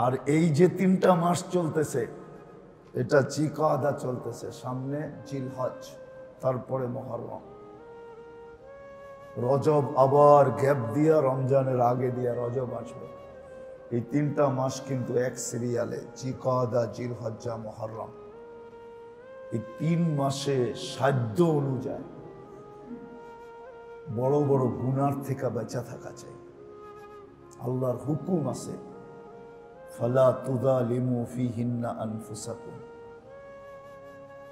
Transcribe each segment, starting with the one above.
আর এই যে 3টা মাস চলতেছে, এটা জিকাদা চলতেছে, সামনে জিলহজ, তারপরে মুহররম, রজব আবার গ্যাপ দিয়া রমজানের আগে দিয়া রজব আসবে। এই 3টা মাস কিন্তু এক সিরিয়ালে, জিকাদা, জিলহজ্জা, মুহররম। এই 3 মাসে সাধ্য অনুযায়ী বড় বড় গুনার থেকে বেঁচে থাকা চাই। আল্লাহর হুকুম আছে, ফালা তুযালিমু ফীহিন্না আনফুসাকুম,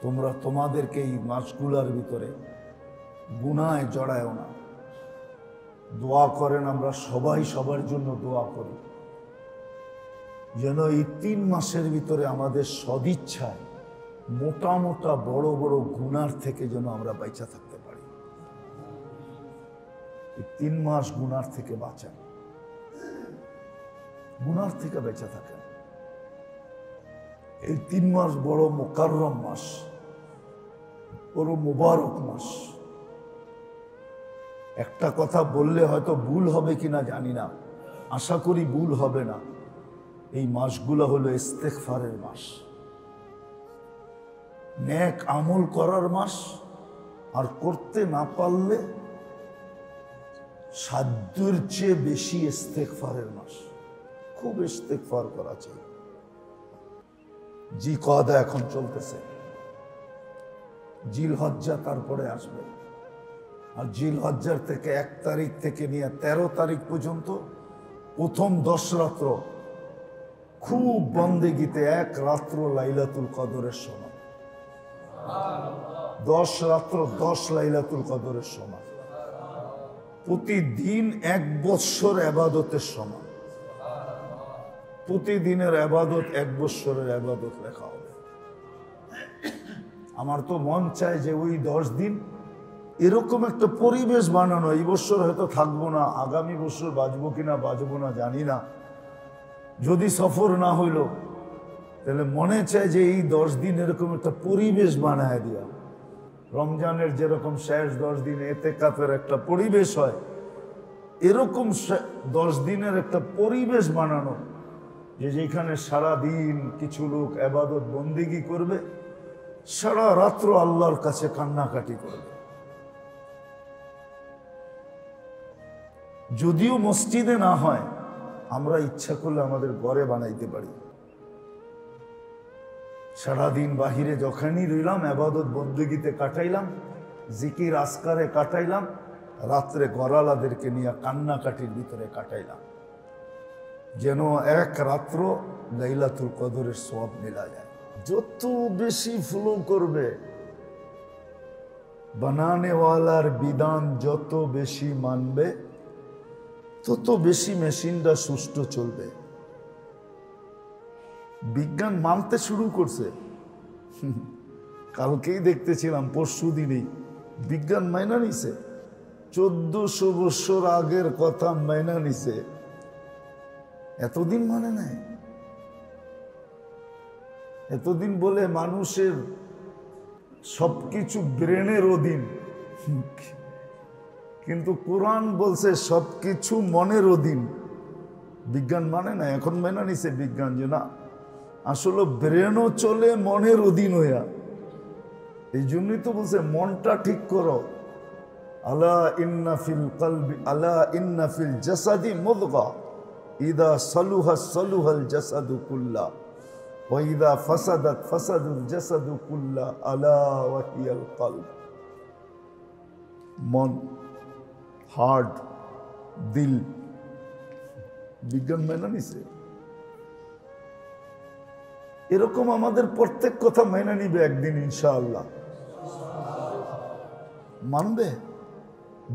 তোমরা তোমাদেরকে এই মাসগুলার ভিতরে গুনায় জড়ায়ও না। দোয়া করেন, আমরা সবাই সবার জন্য দোয়া করি যেন এই 3 মাসের ভিতরে আমাদের সদিচ্ছায় মোটা মোটা বড় বড় গুনার থেকে যেন আমরা বেঁচে থাকতে পারি। এই 3 মাস গুনার থেকে বাঁচান, গুনার থেকে বেঁচে থাকেন। এই 3 মাস বড় মুকাররম মাস, বড় মুবারক মাস। একটা কথা বললে হয়তো ভুল হবে কিনা জানি না, আশা করি ভুল হবে না। এই মাসগুলো হলো ইস্তেগফারের মাস, নেক আমল করার মাস, আর করতে না পারলে সাধ্যের চেয়ে বেশি ইস্তেগফারের মাস। খুব ইস্তেগফার করা চাই। জিকাদা এখন চলতেছে, জিলহজ্জা তারপরে আসবে। আর জিলহজ্জার থেকে 1 তারিখ থেকে নিয়ে 13 তারিখ পর্যন্ত প্রথম 10 রাত্র খুব বন্দেগিতে, 1 রাত্র লাইলাতুল কদরের সময়, 10 রাত্র 10 লাইলাতুল কদরের সময়, প্রতিদিন 1 বৎসর ইবাদতের সময়। প্রতিদিনের ইবাদত 1 বৎসরের ইবাদত লেখা হবে। আমার তো মন চায় যে ওই 10 দিন এরকম একটা পরিবেশ বানানো। এই বছর হয়তো থাকবো না, আগামী বছর বাঁচবো কিনা বাঁচবো না জানি না, যদি সফর না হইল তাহলে মনে চায় যে এই 10 দিন এরকম একটা পরিবেশ বানায় দিয়া, রমজানের যেরকম শেষ 10 দিন ইতিকাফের একটা পরিবেশ হয়, এরকম 10 দিনের একটা পরিবেশ বানানো, যে যেখানে সারা দিন কিছু লোক ইবাদত বন্দেগী করবে, সারা রাত্র আল্লাহর কাছে কান্নাকাটি করবে। যদিও মসজিদে না হয়, আমরা ইচ্ছা করলে আমাদের ঘরে বানাইতে পারি। সারাদিন বাহিরে যখনই রইলাম, ইবাদত বন্দেগীতে কাটাইলাম, জিকির আসকারে কাটাইলাম, রাত্রে ঘরালাদেরকে নিয়ে কান্নাকাটির ভিতরে কাটাইলাম, যেন 1 রাত্র লাইলাতুল কদরের সওয়াব মিলা যায়। যত বেশি ফলো করবে, বানানেওয়ালার বিধান যত বেশি মানবে, তত বেশি মেশিনটা সুষ্ঠু চলবে। বিজ্ঞান মানতে শুরু করছে, কালকেই দেখতেছিলাম, পরশু দিনই বিজ্ঞান মাইনা নিছে। 1400 বছর আগের কথা মাইনা নিছে, এতদিন মানে নাই। এতদিন বলে মানুষের সবকিছু ব্রেনের অধীন, কিন্তু কোরআন বলছে সবকিছু মনের অধীন। বিজ্ঞান মানে না, এখন মেনে নিছে বিজ্ঞান যে না, আসলে ব্রেনও চলে মনের অধীন হইয়া। এই জন্যই তো বলছে মনটা ঠিক করো। আলা ইন্না ফিল কলবি, আলা ইন্না ফিল জাসাদি মুদগা, ইদা সালুহা সালুহাল জাসাদু কুল্লা, ওয়া ইদা ফাসাদাত ফাসাদুল জাসাদু কুল্লা, আলা ওয়া হিয়াল কলব। মন, হার্ট, দিল, বিজ্ঞান মেনে নিছে। এরকম আমাদের প্রত্যেক কথা মেনে নিবে একদিন ইনশাআল্লাহ। মানবে।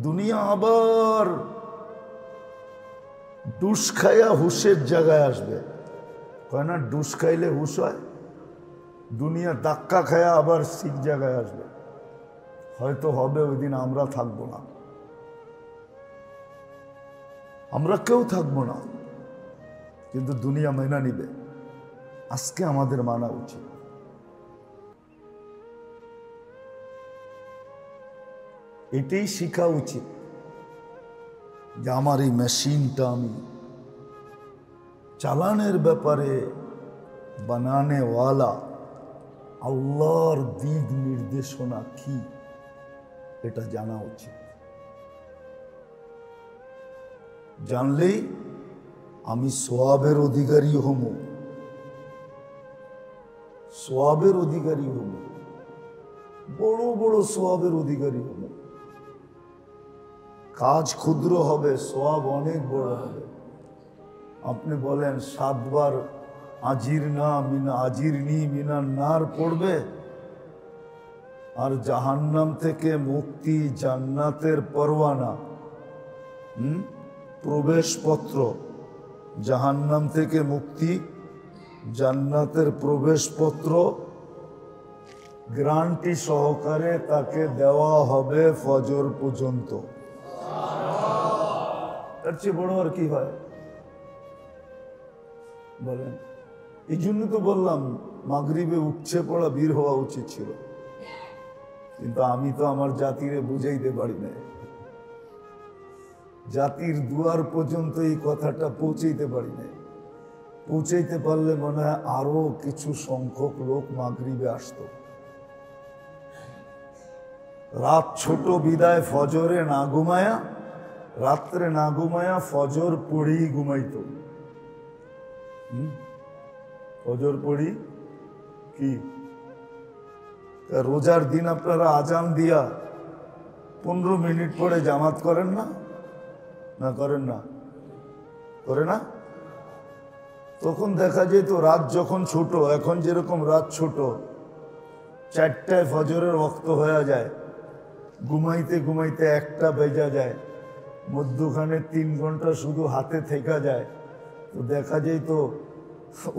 দুনিয়া আবার ডুস খাইয়া হুশের জায়গায় আসবে। কয় না, ডুস খাইলে হুশ হয়। দুনিয়া ধাক্কা খায়া আবার ঠিক জায়গায় আসবে। হয়তো হবে ওই দিন আমরা থাকবো না, আমরা কেউ থাকবো না, কিন্তু দুনিয়া মেনে নিবে। আজকে আমাদের মানা উচিত। এটাই শেখা উচিত যে আমার এই মেশিনটা আমি চালানের ব্যাপারে বানানে ওয়ালা আল্লাহর দিক নির্দেশনা কি এটা জানা উচিত। জানলেই আমি সোয়াবের অধিকারী হব, সোয়াবের অধিকারী হব, বড় বড় সোয়াবের অধিকারী হব। কাজ ক্ষুদ্র হবে, সোয়াব অনেক বড় হবে। আপনি বলেন 7 বার আজিরনি মিনান নার পড়বে, আর জাহান্নাম থেকে মুক্তি, জান্নাতের পরওয়ানা, প্রবেশপত্র, জাহান্নাম থেকে মুক্তি, জান্নাতের প্রবেশপত্র গ্যারান্টি সহকারে তাকে দেওয়া হবে ফজর পর্যন্ত। তার চেয়ে বড় আর কি হয় বলেন? এই জন্য তো বললাম মাগরিবে উপচে পড়া বীর হওয়া উচিত ছিল, কিন্তু আমি তো আমার জাতিরে বুঝাইতে পারি না। জাতির দুয়ার পর্যন্ত এই কথাটা পৌঁছাইতে পারি না। পৌঁছাইতে পারলে মনে হয় আরো কিছু সংখ্যক লোক মাগরিবে আসতো। রাত ছোট বিদায় ফজরে না ঘুমায়া, রাত্রে না ঘুমায়া ফজর পড়েই ঘুমাইতো। ফজর পড়ি কি রোজার দিন আপনারা আজান দিয়া 15 মিনিট পরে জামাত করেন না? না করেন না? করে না? তখন দেখা যেত রাত যখন ছোট, এখন যেরকম রাত ছোট, 4টায় ফজরের ওয়াক্ত হয়ে যায়, ঘুমাইতে ঘুমাইতে 1টা বেজা যায়, মধ্যখানে 3 ঘন্টা শুধু হাতে থেকে যায়। তো দেখা যেত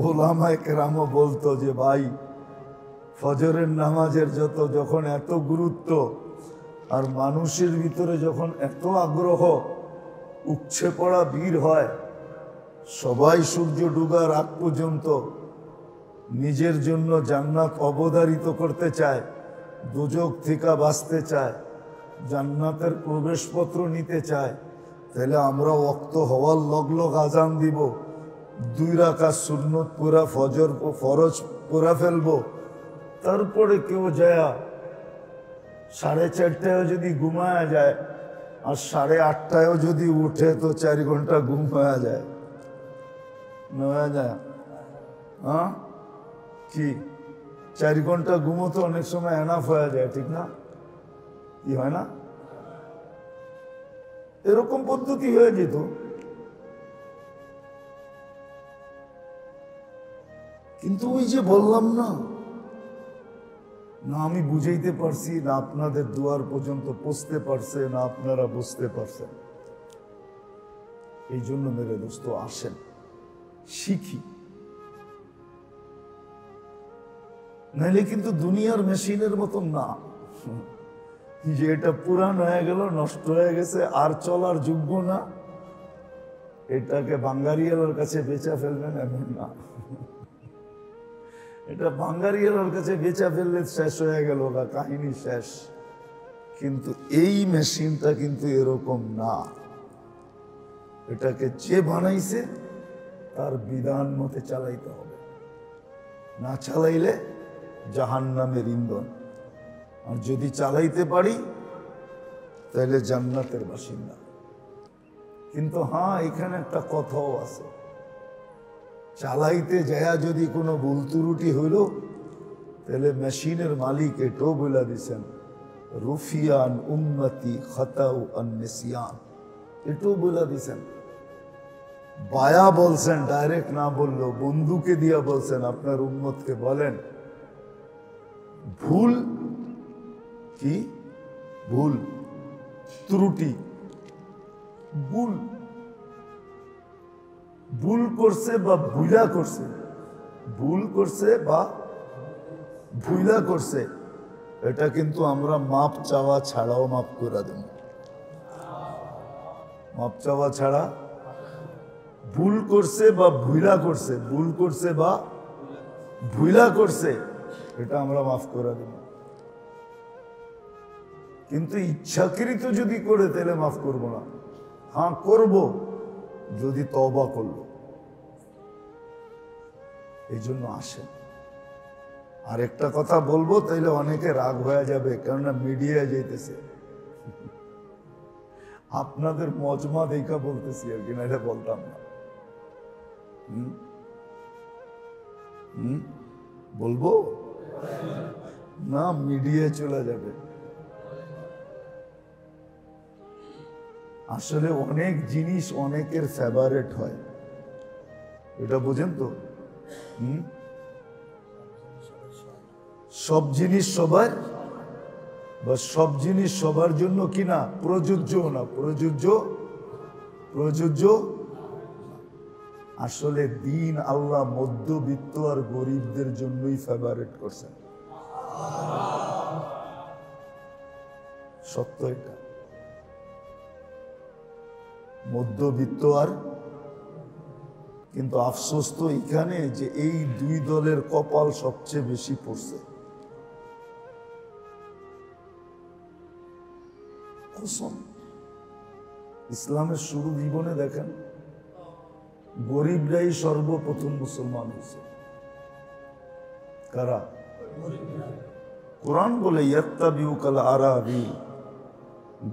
ওলামায়ে কেরামও বলতো যে ভাই ফজরের নামাজের যখন এত গুরুত্ব আর মানুষের ভিতরে যখন এত আগ্রহ, উপচে পড়া বীর হয়, সবাই সূর্য ডুবার আগ পর্যন্ত নিজের জন্য জান্নাত অবধারিত করতে চায়, দোজখ থেকে বাঁচতে চায়, জান্নাতের প্রবেশপত্র নিতে চায়, তাহলে আমরা ওয়াক্ত হওয়ার লগ আজান দিব, 2 রাকাত সুন্নত পুরা ফজর ফরজ পুরা ফেলবো, তারপরে কেউ যায় 4:30টায় যদি ঘুমায়া যায় আর 8:30টায়ও যদি উঠে তো 4 ঘন্টা ঘুম হয়ে যায়, না হয়ে যায়? হ্যাঁ কি 4 ঘন্টা ঘুমো তো অনেক সময় এনাফ হয়ে যায়, ঠিক না? কি হয় না? এরকম পদ্ধতি হয়ে যেত। কিন্তু ওই যে বললাম না, না আমি বুঝাইতে পারছি, না আপনাদের দুয়ার পর্যন্ত পৌঁছতে পারছে, না আপনারা বুঝতে পারছেন। এই জন্য মেরে দোস্ত আসেন শিখি, নাইলে কিন্তু দুনিয়ার মেশিনের মতন না যে এটা পুরান হয়ে গেল, নষ্ট হয়ে গেছে, আর চলার যোগ্য না, এটাকে বাঙ্গারিয়ালার কাছে বেচা ফেলবেন এমন না। এটা বাঙ্গারিয়ালার কাছে বেচা ফেললে শেষ হয়ে গেল, কাহিনী শেষ। কিন্তু এই মেশিনটা কিন্তু এরকম না। এটাকে যে বানাইছে তার বিধান মতে চালাইতে হবে, না চালাইলে জাহান্নামের ইন্ধন। আর যদি চালাইতে পারি তাহলে জান্নাতের বাসিন্দা। কিন্তু হ্যাঁ, এখানে একটা কথাও আছে, চালাইতে যায় যদি কোনো ভুল ত্রুটি হইল তাহলে মেশিনের মালিক এটাও বলে দিছেন, রুফিয়ান উম্মতি খাতাউ আন নিসিয়ান, এটাও বলে দিছেন। বায়া বলছেন, ডাইরেক্ট না বললো, বন্ধুকে দিয়া বলছেন আপনার উম্মতকে বলেন ভুল কি, ভুল ত্রুটি, ভুল ভুল করছে বা ভুলা করছে, ভুল করছে বা ভুলা করছে, এটা কিন্তু আমরা মাপ চাওয়া ছাড়াও মাপ করে দেব। মাপ চাওয়া ছাড়া, ভুল করছে বা ভুলা করছে, ভুল করছে বা ভুলা করছে, এটা আমরা মাফ করে দেব। কিন্তু ইচ্ছাকৃত যদি করে তাহলে মাফ করব না। হ্যাঁ করব যদি তওবা করলো। এই জন্য আসেন। আর একটা কথা বলবো, তাইলে অনেকে রাগ হয়ে যাবে, কেননা মিডিয়ায় যাইতেছে। আপনাদের মজমা দেখা বলতেছি আর কি, না এটা বলতাম না। বলবো না, মিডিয়ায় চলে যাবে। আসলে অনেক জিনিস অনেকের ফেভারেট হয়, এটা বুঝেন তো। সব জিনিস সবার বা সব জিনিস সবার জন্য কিনা প্রযোজ্য না, প্রযোজ্য। আসলে দিন আল্লাহ মধ্যবিত্ত আর গরিবদের জন্যই ফেভারিট করছেন, সত্য এটা। মধ্যবিত্ত আর, কিন্তু আফসোস তো এখানে যে এই দুই দলের কপাল সবচেয়ে বেশি পড়ছে। ইসলামের শুরু জীবনে দেখেন গরিবরাই সর্বপ্রথম মুসলমান হয়েছে। কারা? কোরআন বলে ইয়াত্তাবিউকাল আরাবি,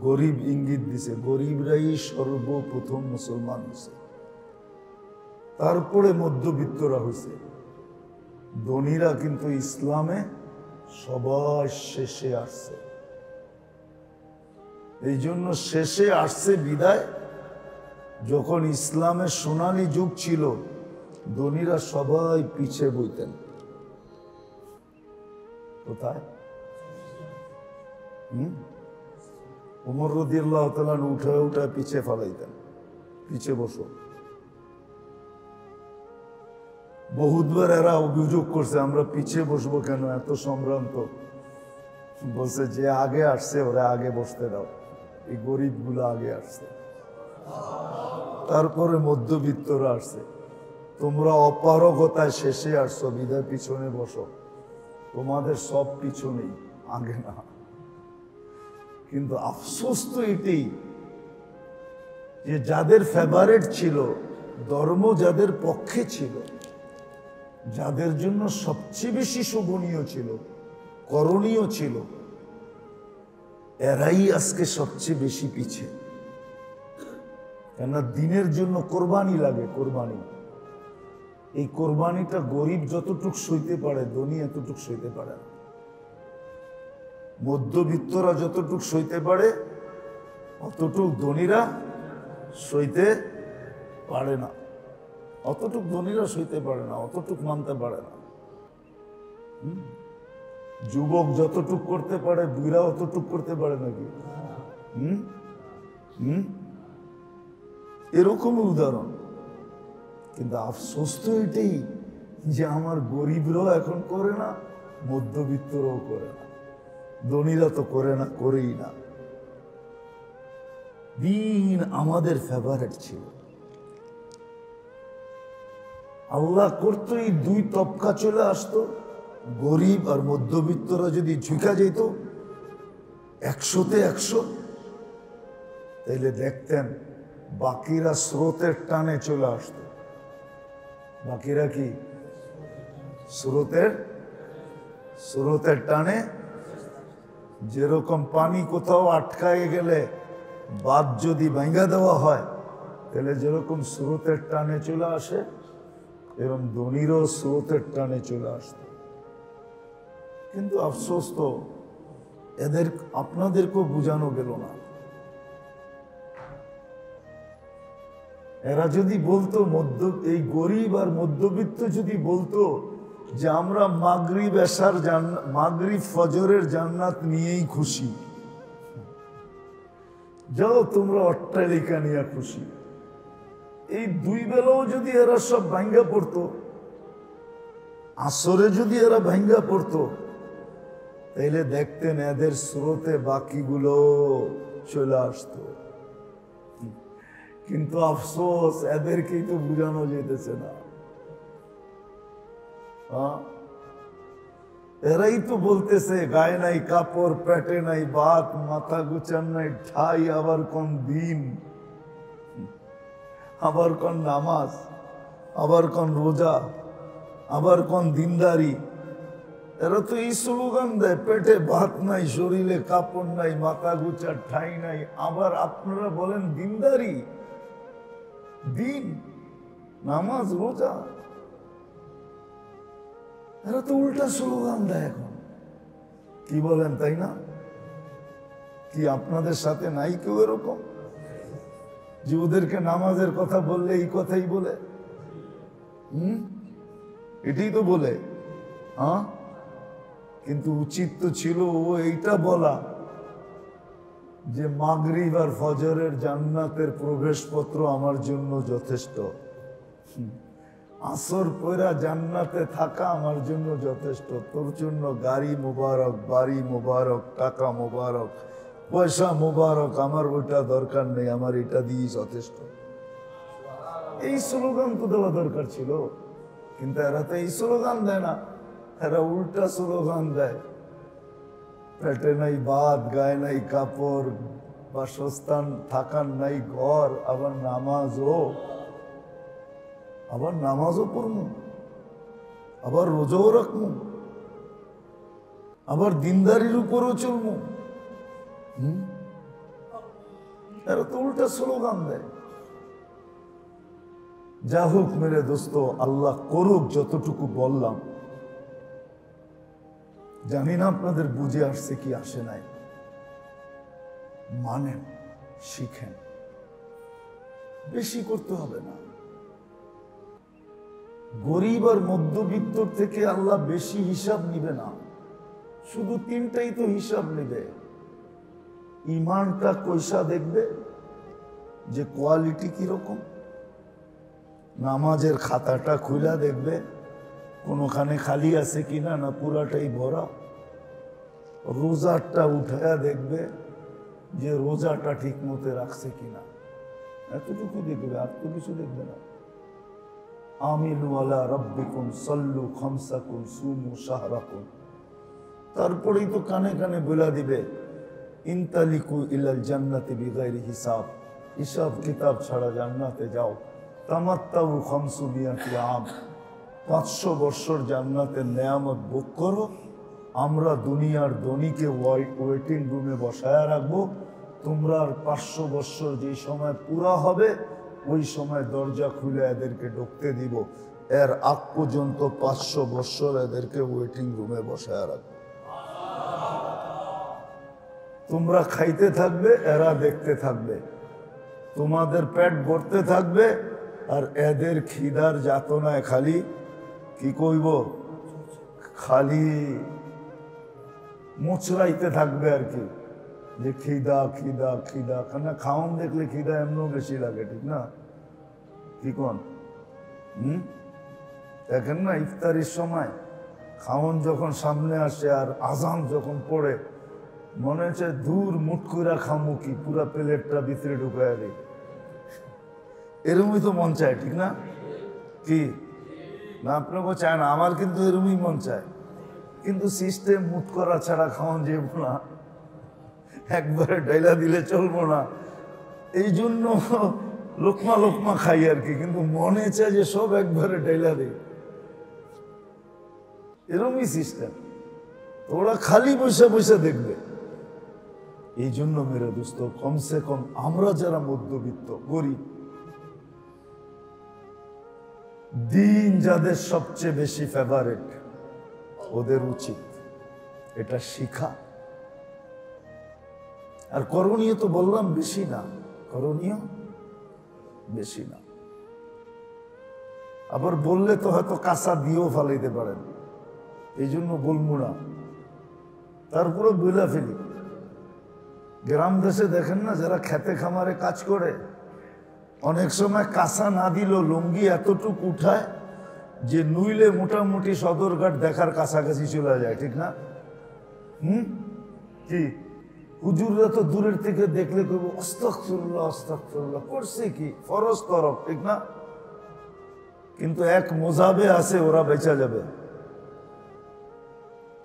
গরিব ইঙ্গিত দিছে, গরিবরাই সর্বপ্রথম মুসলমান হয়েছে। তারপরে মধ্যবিত্তরা হয়েছে। ধনীরা কিন্তু ইসলামে সবার শেষে আসছে। এই জন্য শেষে আসছে বিদায়, যখন ইসলামের সোনালী যুগ ছিল ধনীরা সবাই পিছে বইতেন। কোথায়? ওমর রাদিয়াল্লাহু তাআলা উঠে পিছে ফালাইতেন, পিছে বসো। বহুতবার এরা অভিযোগ করছে আমরা পিছে বসবো কেন, এত সম্ভ্রান্ত। বলছে যে আগে আসছে ওরা আগে বসতে দাও, এই গরিবগুলো আগে আসছে, তারপরে মধ্যবিত্তরা আসছে। তোমরা অপারগতায় শেষে আসছো, বিদায় পিছনে বসো, তোমাদের সব পিছনেই, আগে না। কিন্তু আফসোস তো এটাই যে যাদের ফেভারিট ছিল, ধর্ম যাদের পক্ষে ছিল, যাদের জন্য সবচেয়ে বেশি শোভনীয় ছিল, করণীয় ছিল, এরাই আজকে সবচেয়ে বেশি পিছিয়ে। কেননা দিনের জন্য কোরবানি লাগে, কোরবানি। এই কোরবানিটা গরিব যতটুক সইতে পারে ধনী এতটুক সইতে পারে না। মধ্যবিত্তরা যতটুক সইতে পারে অতটুক ধনীরা সইতে পারে না, অতটুক ধনীরা সইতে পারে না, অতটুক মানতে পারে না। যুবক যতটুক করতে পারে বুড়া অতটুক করতে পারে নাকি? এরকমই উদাহরণ। কিন্তু আফসোস তো এটাই যে আমার গরিবরাও এখন করে না, মধ্যবিত্তরাও করে না, ধনীরা তো করে না, করেই না। দিন আমাদের ফেভারিট ছিল। আল্লাহ করতো এই দুই তবকা চলে আসতো, গরিব আর মধ্যবিত্তরা যদি ঝুঁকা যেত 100-তে 100, তাইলে দেখতেন বাকিরা স্রোতের টানে চলে আসতো। বাকিরা কি স্রোতের টানে, যেরকম পানি কোথাও আটকায় গেলে বাঁধ যদি ভাঙা দেওয়া হয় তাহলে যেরকম স্রোতের টানে চলে আসে, এরকম ধনীরও স্রোতের টানে চলে আসতো। কিন্তু আফসোস তো এদের আপনাদেরকেও বোঝানো গেল না। এরা যদি বলতো, এই গরিব আর মধ্যবিত্ত যদি বলতো যে আমরা মাগরিব এশার মাগরিব ফজরের জান্নাত নিয়েই খুশি, যাও তোমরা অট্টালিকা নিয়ে খুশি, এই দুই বেলাও যদি এরা সব ভাঙ্গা পড়তো, আসরে যদি এরা ভাঙ্গা পড়তো, তাইলে দেখতেন এদের স্রোতে বাকিগুলো চলে আসতো। কিন্তু আফসোস এদেরকেই তো বুঝানো যেতেছে না। এরাই তো বলতেছে গায়ে নাই কাপড়, পেটে নাই ভাত, মাথা গুচান নাই ঠাই, আবার কোন দিন, আবার কোন নামাজ, আবার কোন রোজা, আবার কোন দিনদারি। এরা তো এই স্লোগান দেয়, পেটে ভাত নাই, শরীরে কাপড় নাই, মাথা গুচার ঠাই নাই, আবার আপনারা বলেন দিনদারি। দিন, নামাজ, রোজা, এরা তো উল্টা স্লোগান দেয় এখন। কি বলেন, তাই না? কি আপনাদের সাথে নাই কেউ এরকম যে ওদেরকে নামাজের কথা বললে এই কথাই বলে? এটাই তো বলে। হ্যাঁ, কিন্তু উচিত তো ছিল ও এইটা বলা যে মাগরিব আর ফজরের জান্নাতের প্রবেশপত্র আমার জন্য যথেষ্ট, আসর পয়রা জান্নাতে থাকা আমার জন্য যথেষ্ট। তোর জন্য গাড়ি মোবারক, বাড়ি মোবারক, টাকা মোবারক, পয়সা মোবারক, আমার ওইটা দরকার নেই, আমার এটা দিয়ে যথেষ্ট। এই স্লোগান তো দেওয়া দরকার ছিল, কিন্তু এরা তো এই স্লোগান দেয় না, এরা উল্টা স্লোগান দেয়। পেটে নাই ভাত, গায়ে নাই কাপড়, বাসস্থান থাকার নাই ঘর, আবার নামাজও পড়মু, আবার রোজাও রাখমু, আবার দিনদারির উপরও চলমু। এরা তো উল্টা স্লোগান দেয়। যা হোক মেরে দোস্ত, আল্লাহ করুক যতটুকু বললাম। জানি না আপনাদের বুঝে আসছে কি আসে নাই। মানেন, শিখেন, বেশি করতে হবে না। গরিব আর মধ্যবিত্ত থেকে আল্লাহ বেশি হিসাব নিবে না, শুধু তিনটাই তো হিসাব নিবে। ইমানটা কইসা দেখবে যে কোয়ালিটি কিরকম, নামাজের খাতাটা খুলা দেখবে কোনোখানে খালি আছে কিনা, না পুরাটাই ভরা। রোজাটা উঠায়া দেখবে যে রোজাটা ঠিক মতো রাখছে কিনা, এতটুকু দেখবে, আর তো কিছু দেখবে না। আমিনু আলা রাব্বিকুম সাল্লু খামসাকুম সুমু শাহরাকুম। তারপরেই তো কানে কানে বলে দিবে ইনতালিকু ইলাল জান্নাতি বিগাইরি হিসাব, হিসাব কিতাব ছাড়া জান্নাতে যাও। তামাত্তাউ খামসু মিয়াতি আম, 500 বছর জান্নাতের নেয়ামত ভোগ করো। আমরা দুনিয়ার ধনীকে ওয়েটিং রুমে বসায় রাখবো, তোমরা আর 500 বছর যে সময় পুরা হবে ওই সময় দরজা খুলে এদেরকে ঢুকতে দিব। এর আগ পর্যন্ত 500 বছর এদেরকে ওয়েটিং রুমে বসায় রাখবো। তোমরা খাইতে থাকবে, এরা দেখতে থাকবে, তোমাদের পেট ভরতে থাকবে, আর এদের খিদার যাতনায় খালি কি কইব, খালি মোচড়াইতে থাকবে আর কি, যে খিদা খিদা খিদা। কেন খাওন দেখলে খিদা এমনও বেশি লাগে, ঠিক না? কি কোন? দেখেন না, ইফতারির সময় খাওন যখন সামনে আসে আর আজান যখন পড়ে, মনে হচ্ছে দূর মুটকুরা খামু কি, পুরা প্লেটটা ভিতরে ঢুকায় দিই, এরমই তো মন চায়, ঠিক না? কি না, আপনাকে চায় না, আমার কিন্তু এরমই মন চায়। কিন্তু সিস্টেম মুট করা ছাড়া খাওয়ান যাবো না, একবারে ডাইলা দিলে চলবো না, এই জন্য লোকমা লোকমা খাই আর কি, কিন্তু মনে চায় যে সব একবারে ডাইলা দিই, এরমই সিস্টেম। ওরা খালি পয়সা পয়সা দেখবে। এই জন্য মেরে দোস্ত, কমসে কম আমরা যারা মধ্যবিত্ত গরিব, দিন যাদের সবচেয়ে বেশি ফেভারিট, ওদের উচিত এটা শিখা। আর করণীয় তো বললাম বেশি না, করণীয় বেশি না। আবার বললে তো হয়তো কাঁচা দিয়েও ফালাইতে পারেন, এই জন্য বলবো না, তারপরে বইলা ফেলি। গ্রাম দেশে দেখেন না, যারা খেতে খামারে কাজ করে, অনেক সময় কাঁচা না দিলেও লুঙ্গি এতটুকু উঠায় যে নুইলে মোটামুটি সদরঘাট দেখার কাছাকাছি চলে যায়, ঠিক না? কি হুজুররা তো দূরের থেকে দেখলে কইব আস্তাগফিরুল্লাহ আস্তাগফিরুল্লাহ, করছে কি, ফরজ তরফ, ঠিক না? কিন্তু এক মোজাবে আছে, ওরা বেচা যাবে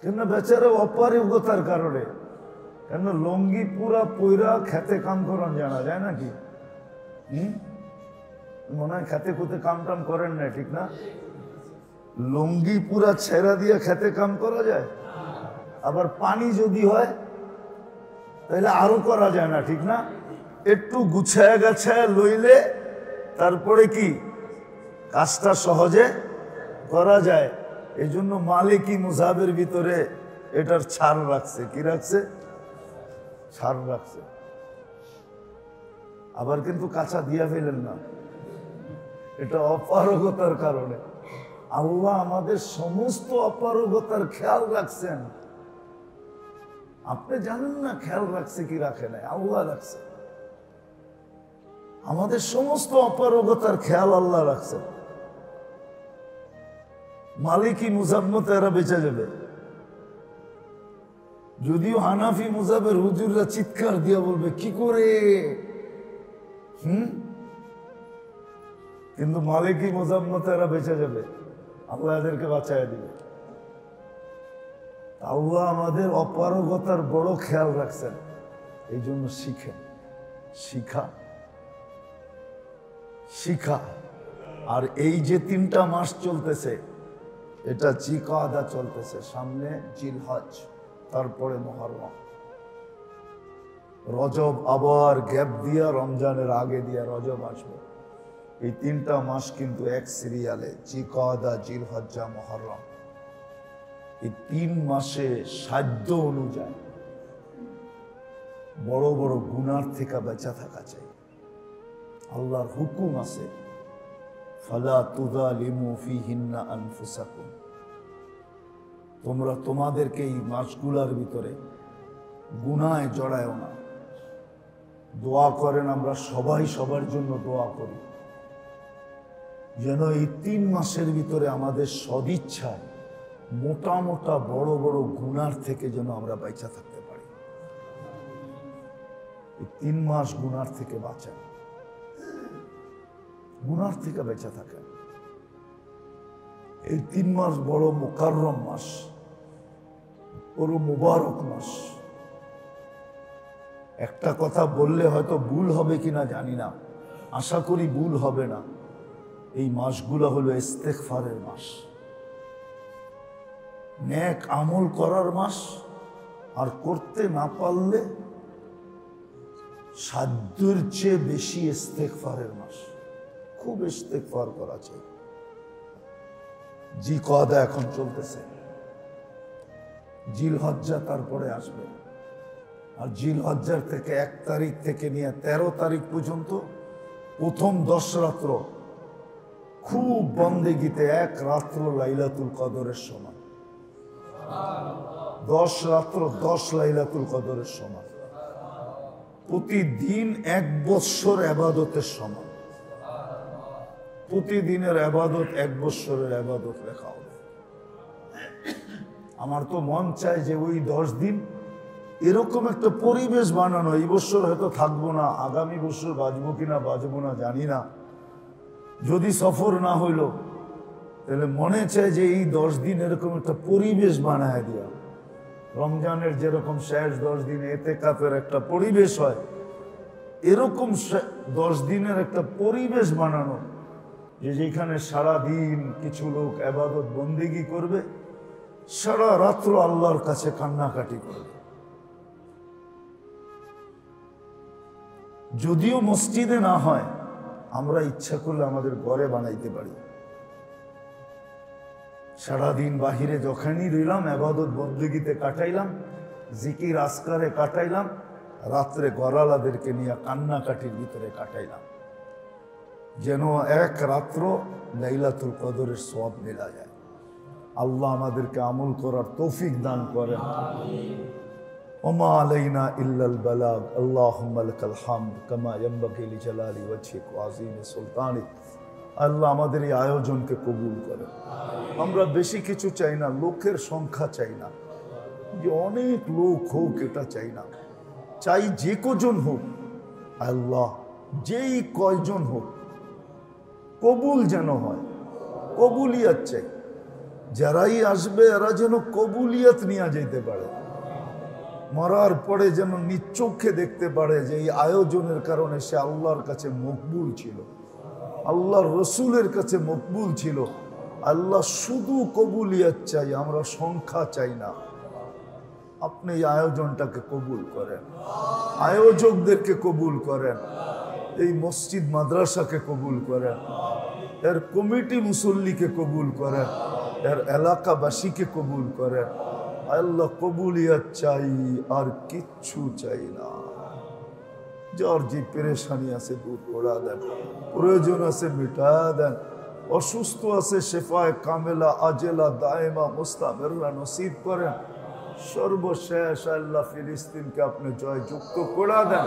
কেন? বেচারা অপারগতার কারণে। কেন লঙ্গি পুরা পয়রা খেতে কাম করান জানা যায় নাকি? মনে হয় খেতে খুঁতে কাম টাম করেন না, ঠিক না? লুঙ্গি পুরা ছেড়া দিয়ে খেতে কাম করা যায়? আবার পানি যদি হয় তাহলে আরো করা যায় না, ঠিক না? একটু গুছায় গাছায় লইলে তারপরে কি কাজটা সহজে করা যায়। এই জন্য মালিকি মুযাবের ভিতরে এটার ছাড় রাখছে। কি রাখছে? ছাড় রাখছে। আবার কিন্তু কাঁচা দিয়া ফেলেন না, এটা অপারগতার কারণে। আল্লাহ আমাদের সমস্ত অপারগতার খেয়াল রাখছেন। আপনি জানেন না খেয়াল রাখছে কি রাখে নাই, আল্লাহ রাখছে। আমাদের সমস্ত অপারগতার খেয়াল আল্লাহ রাখছেন। মালিকি মুযাব মতো এরা বেঁচে যাবে। যদিও হানাফি মুযাবের হুজুররা চিৎকার দিয়া বলবে কি করে, কিন্তু মালিকি মুযাব মতো এরা বেঁচে যাবে। আল্লাহ এদেরকে বাঁচায় দিবে। আল্লাহ আমাদের অপারগতার বড় খেয়াল রাখছেন। এই জন্য শিখেন, শিখা। আর এই যে 3টা মাস চলতেছে, এটা জিকাদা চলতেছে, সামনে জিলহজ, তারপরে মুহররম, রজব আবার গ্যাপ দিয়া রমজানের আগে দিয়া রজব আসবে। এই 3টা মাস কিন্তু এক সিরিয়ালে, জিকাদা, জিলহজ্জা, মুহররম। এই 3 মাসে সাধ্য অনুযায়ী বড় বড় গুনার থেকে বেঁচে থাকা চাই। আল্লাহর হুকুম আছে, ফালা তুযালিমু ফীহিন্না আনফুসাকুম, তোমরা তোমাদেরকে এই মাসগুলার ভিতরে গুনায় জড়ায়ও না। দোয়া করেন, আমরা সবাই সবার জন্য দোয়া করি যেন এই 3 মাসের ভিতরে আমাদের সদিচ্ছায় মোটা মোটা বড় বড় গুনার থেকে যেন আমরা বেঁচে থাকতে পারি। এই 3 মাস গুনার থেকে বাঁচেন, গুনার থেকে বেঁচে থাকেন। এই 3 মাস বড় মুকাররম মাস, বড় মুবারক মাস। একটা কথা বললে হয়তো ভুল হবে কিনা জানি না, আশা করি ভুল হবে না। এই মাসগুলো হলো ইস্তেগফারের মাস, নেক আমল করার মাস। আর করতে না পারলে সাধ্যের চেয়ে বেশি ইস্তেগফারের মাস। খুব ইস্তেগফার করা চাই। জিকাদা এখন চলতেছে, জিলহজ্জা তারপরে আসবে। আর জিলহজ্জার থেকে 1 তারিখ থেকে নিয়ে 13 তারিখ পর্যন্ত প্রথম 10 রাত্র খুব বন্দেগীতে, 1 রাত্র লাইলাতুল কদরের সমান। 10 রাত্র 10 লাইলাতুল কদরের সমান। প্রতিদিন 1 বৎসর ইবাদতের সমান। প্রতিদিনের ইবাদত 1 বৎসরের ইবাদত লেখা হবে। আমার তো মন চায় যে ওই 10 দিন এরকম একটা পরিবেশ বানানো। এই বছর হয়তো থাকবো না, আগামী বছর বাঁচবো কিনা বাঁচবো না জানি না। যদি সফর না হইল তাহলে মনে চায় যে এই 10 দিন এরকম একটা পরিবেশ বানায় দিয়া, রমজানের যেরকম শেষ 10 দিন ইতিকাফের একটা পরিবেশ হয়, এরকম 10 দিনের একটা পরিবেশ বানানো, যে যেখানে সারা দিন কিছু লোক ইবাদত বন্দেগী করবে, সারা রাত্র আল্লাহর কাছে কান্নাকাটি করবে। যদিও মসজিদে না হয়, আমরা ইচ্ছা করলে আমাদের ঘরে বানাইতে পারি। সারাদিন বাহিরে যখনই রইলাম, ইবাদত বন্দেগীতে কাটাইলাম, জিকির আসকারে কাটাইলাম, রাত্রে গরালাদেরকে নিয়ে কান্নাকাটির ভিতরে কাটাইলাম, যেন 1 রাত্র লাইলাতুল কদরের সওয়াব মেলা যায়। আল্লাহ আমাদেরকে আমল করার তৌফিক দান করেন। ওমা আলাইনা ইল্লাল বালাগ। আল্লাহুম্মা লাকাল হামদ কামা ইয়ানবাগি লিজালালি ওয়াজহিক ওয়া আযীমি সুলতানিক। আল্লাহ আমাদের এই আয়োজনকে কবুল করেন। আমরা বেশি কিছু চাই না, লোকের সংখ্যা চাই না, যে অনেক লোক হোক এটা চাই না। চাই যে কজন হোক, আল্লাহ যেই কয়জন হোক, কবুল যেন হয়, কবুলিয়ত চাই। যারাই আসবে এরা যেন কবুলিয়ত নিয়ে যেতে পারে, মরার পরে যেন নিচোখে দেখতে পারে যে এই আয়োজনের কারণে সে আল্লাহর কাছে মকবুল ছিল, আল্লাহর রসুলের কাছে মকবুল ছিল। আল্লাহ শুধু কবুলিয়ত চাই, আমরা সংখ্যা চাই না। আপনি এই আয়োজনটাকে কবুল করেন, আয়োজকদেরকে কবুল করেন, এই মসজিদ মাদ্রাসাকে কবুল করেন, এর কমিটি মুসল্লিকে কবুল করেন, এর এলাকাবাসীকে কবুল করেন। আল্লাহ কবুলিয়ত চাই, আর কিচ্ছু চাই না। যার যে পেরেশানি আছে দূর করে দেন, প্রয়োজন আছে মিটা দেন, অসুস্থ আছে শেফায়ে কামেলা আজেলা দায়েমা মুস্তামেররা নসিব করেন। সর্বশেষ আল্লাহ ফিলিস্তিনকে আপনি জয়যুক্ত করে দেন।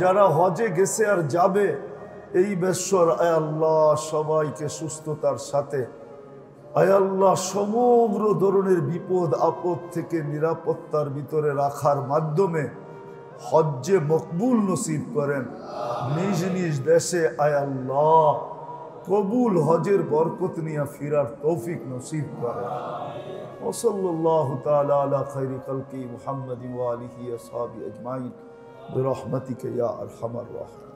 যারা হজে গেছে আর যাবে এই বেশ্বর, আয় আল্লাহ সবাইকে সুস্থতার সাথে, আয় আল্লাহ সমগ্র ধরনের বিপদ আপদ থেকে নিরাপত্তার ভিতরে রাখার মাধ্যমে হজ্জে মকবুল নসিব করেন। নিজ নিজ দেশে আয় আল্লাহ কবুল হজের বরকত নিয়ে ফিরার তৌফিক নসিব করেন। ওসল্লাল্লাহু তাআলা আলা খায়রি খালকি মুহাম্মাদিন ওয়া আলিহি ওয়া আসহাবিহি আজমাইন বিরহমাতিকা ইয়া আরহামার রাহিমিন।